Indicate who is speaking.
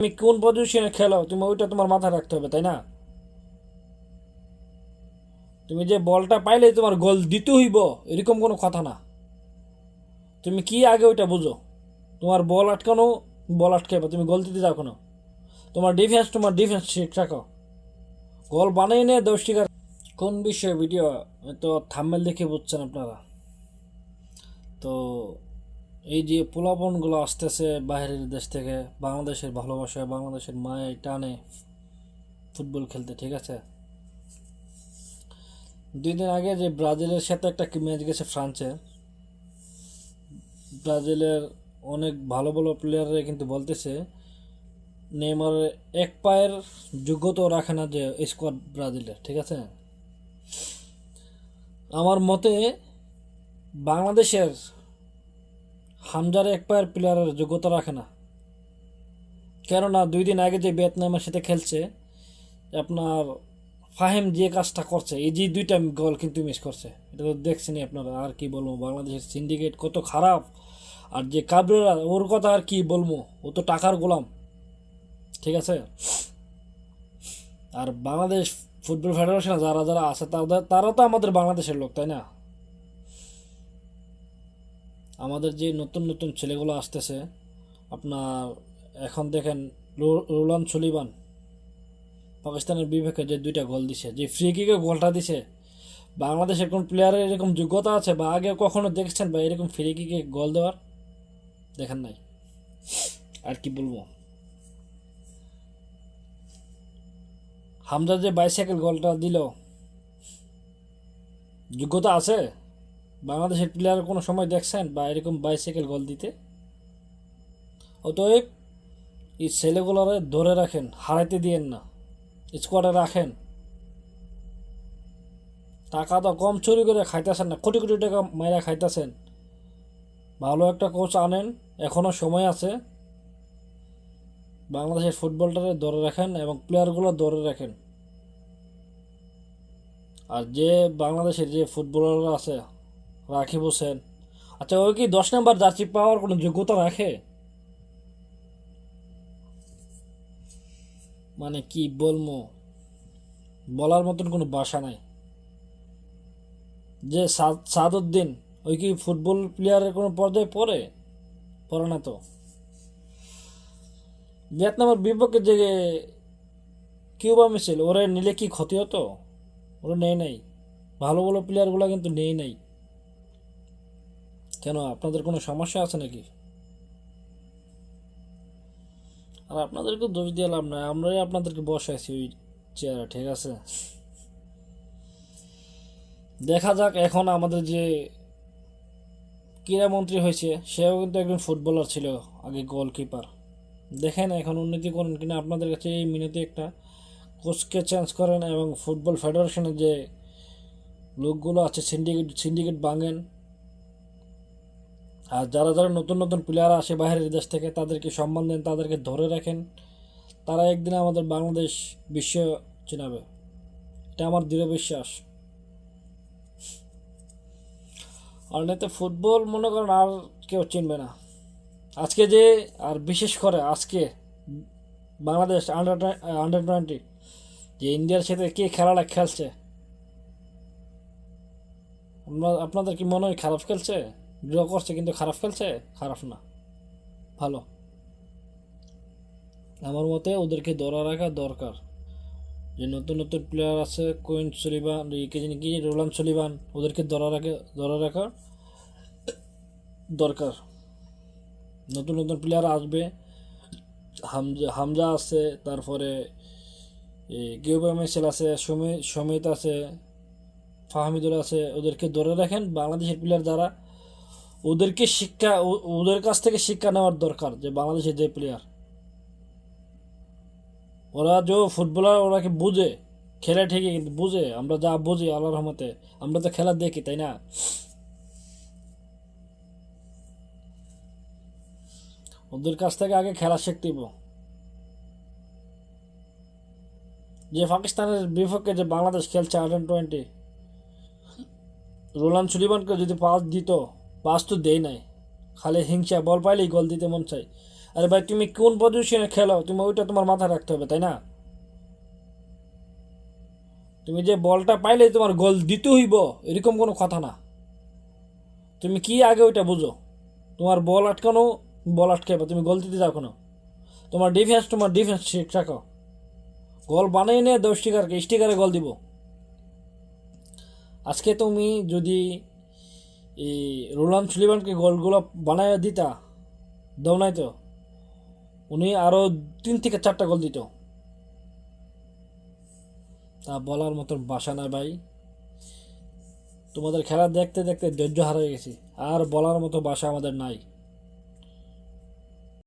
Speaker 1: তুমি কোন পজিশনে খেলো তুমি ওইটা তোমার মাথায় রাখতে হবে, তাই না? তুমি যে বলটা পাইলেই তোমার গোল দিতে হইব এরকম কোনো কথা না। তুমি কি আগে ওইটা বুঝো। তোমার বল আটকানো, বল আটকাইবা, তুমি গোল দিতে যাও কেন? তোমার ডিফেন্স ঠিক রাখো। গোল বানাই নিয়ে 10 টিকার কোন বিষয়ে ভিডিও তো থাম্বনেল দেখে বুঝছেন আপনারা। তো এই যে পোলাপনগুলো আসতেছে বাইরের দেশ থেকে, বাংলাদেশের ভালোবাসায় বাংলাদেশের মায়ের টানে ফুটবল খেলতে, ঠিক আছে? 2 দিন আগে যে ব্রাজিলের সাথে একটা ম্যাচ গেছে ফ্রান্সের, ব্রাজিলের অনেক ভালো ভালো প্লেয়াররা কিন্তু বলতেছে নেইমারের এক পায়ের যোগ্যতাও রাখে না যে স্কোয়াড ব্রাজিলের, ঠিক আছে? আমার মতে বাংলাদেশের হামজার এক পায়ের প্লেয়ারের যোগ্যতা রাখে না। কেননা 2 দিন আগে যে ভিয়েতনামের সাথে খেলছে, আপনার ফাহিম যে কাজটা করছে, এই যে 2টা গোল কিন্তু মিস করছে, এটা তো দেখছেনই আপনারা। আর কি বলবো, বাংলাদেশের সিন্ডিকেট কত খারাপ। আর যে কাবরেরা, ওর কথা আর কি বলবো, ও তো টাকার গোলাম, ঠিক আছে? আর বাংলাদেশ ফুটবল ফেডারেশনে যারা যারা আছে তারা তো আমাদের বাংলাদেশের লোক, তাই না? আমাদের যে নতুন নতুন ছেলেগুলো আসতেছে, আপনার এখন দেখেন রোলান সুলিবান পাকিস্তানের বিপক্ষে যে 2টা গোল দিছে, যে ফ্রি কিকে গোলটা দিছে, বাংলাদেশের কোন প্লেয়ারের এরকম যোগ্যতা আছে বা আগে কখনো দেখছেন বা এরকম ফ্রি কিকে গোল দেওয়ার? দেখেন নাই। আর কি বলবো, হামজা যে বাইসাইকেল গোলটা দিল, যোগ্যতা আছে? বাংলাদেশের প্লেয়ার কোনো সময় দেখছেন বা এরকম বাইসাইকেল গোল দিতে? অতএব এই ছেলেগুলোরে ধরে রাখেন, হারাইতে দিয়েন না, স্কোয়াডে রাখেন। টাকা তো কম চুরি করে খাইতেছেন না, কোটি কোটি টাকা মাইরা খাইতেছেন। ভালো একটা কোচ আনেন, এখনও সময় আছে। বাংলাদেশের ফুটবলটারে ধরে রাখেন এবং প্লেয়ারগুলো ধরে রাখেন। আর যে বাংলাদেশের যে ফুটবলাররা আছে, রাকিব হোসেন, আচ্ছা ওই কি 10 নম্বর জার্সি পাওয়ার কোনো যোগ্যতা রাখে? মানে কি বলবো, বলার মতন কোনো ভাষা নাই। যে সাদউদ্দিন, ওই কি ফুটবল প্লেয়ারের কোনো পর্যায়ে পড়ে? পড়ে না তো। ভিয়েতনামের বিপক্ষে যে কিউবা মিছিল, ওরা নিলে কি ক্ষতি হতো? ওরা নেই নাই, ভালো ভালো প্লেয়ারগুলো কিন্তু নেই নাই। কেন, আপনাদের কোনো সমস্যা আছে নাকি? আর আপনাদেরকে দোষ দিয়ে লাভ নাই, আমরাই আপনাদেরকে বসাইছি ওই চেয়ারে, ঠিক আছে? দেখা যাক। এখন আমাদের যে ক্রীড়ামন্ত্রী হয়েছে, সেও কিন্তু একজন ফুটবলার ছিল, আগে গোলকিপার। দেখেন এখন উন্নতি করেন কিনা। আপনাদের কাছে এই মিনিটে একটা কোচকে চেঞ্জ করেন এবং ফুটবল ফেডারেশনের যে লোকগুলো আছে সিন্ডিকেট ভাঙেন। আর যারা যারা নতুন নতুন প্লেয়ার আসে বাইরের দেশ থেকে, তাদেরকে সম্মান দেন, তাদেরকে ধরে রাখেন। তারা একদিন আমাদের বাংলাদেশ বিশ্ব চিনাবে, এটা আমার দৃঢ় বিশ্বাস। আর নেতে ফুটবল মনে করেন আর কেউ চিনবে না আজকে যে। আর বিশেষ করে আজকে বাংলাদেশ আন্ডার 20 যে ইন্ডিয়ার সাথে কে খেলাটা খেলছে, আপনাদের কি মনে হয় খারাপ খেলছে? ড্র করছে কিন্তু খারাপ খেলছে? খারাপ না, ভালো। আমার মতে ওদেরকে ধরা রাখা দরকার। যে নতুন নতুন প্লেয়ার আছে, কুইন সুলিবান, কে জানি কি, রোলান সুলিবান, ওদেরকে ধরা রাখা দরকার। নতুন নতুন প্লেয়ার আসবে, হামজা হামজা আছে, তারপরে কিউবা মিশেল আছে, সমিত আছে, ফাহমিদুল আছে, ওদেরকে ধরে রাখেন। বাংলাদেশের প্লেয়ার যারা, ওদেরকে ওদের কাছ থেকে শিক্ষা নেওয়ার দরকার। যে বাংলাদেশের যে প্লেয়ার, ওরা যে ফুটবলার, ওরা কি বুঝে খেলে ঠিকই, কিন্তু বুঝে, আমরা যা বুঝি আল্লাহর রহমতে, আমরা তো খেলা দেখি, তাই না? ওদের কাছ থেকে আগে খেলা শিখতেইব। যে পাকিস্তানের বিপক্ষে যে বাংলাদেশ খেলছে আন্ডার 20, রোলান সুলিমানকে যদি পাস দিত, পাস তো দেই নাই, খালি হিংসা, বল পাইলেই গোল দিতে মন চাই। আরে ভাই তুমি কোন পজিশনে খেলো তুমি ওইটা তোমার মাথায় রাখতে হবে, তাই না? তুমি যে বলটা পাইলেই তোমার গোল দিতে হইব এরকম কোনো কথা না। তুমি কি আগে ওইটা বুঝো। তোমার বল আটকানো, বল আটকাইবা, তুমি গোল দিতে যাও কেন? তোমার ডিফেন্স ঠিক রাখো। গোল বানিয়ে নিয়ে 10 স্টিকারে গোল দিব। আজকে তুমি যদি এই রোলান সুলিভানকে গোলগুলো বানায় দিতা, দাও নাই তো উনি আরও 3 থেকে 4টা গোল দিত। তা বলার মতো ভাষা নাই ভাই। তোমাদের খেলা দেখতে দেখতে ধৈর্য হারিয়ে গেছি, আর বলার মতো ভাষা আমাদের নাই।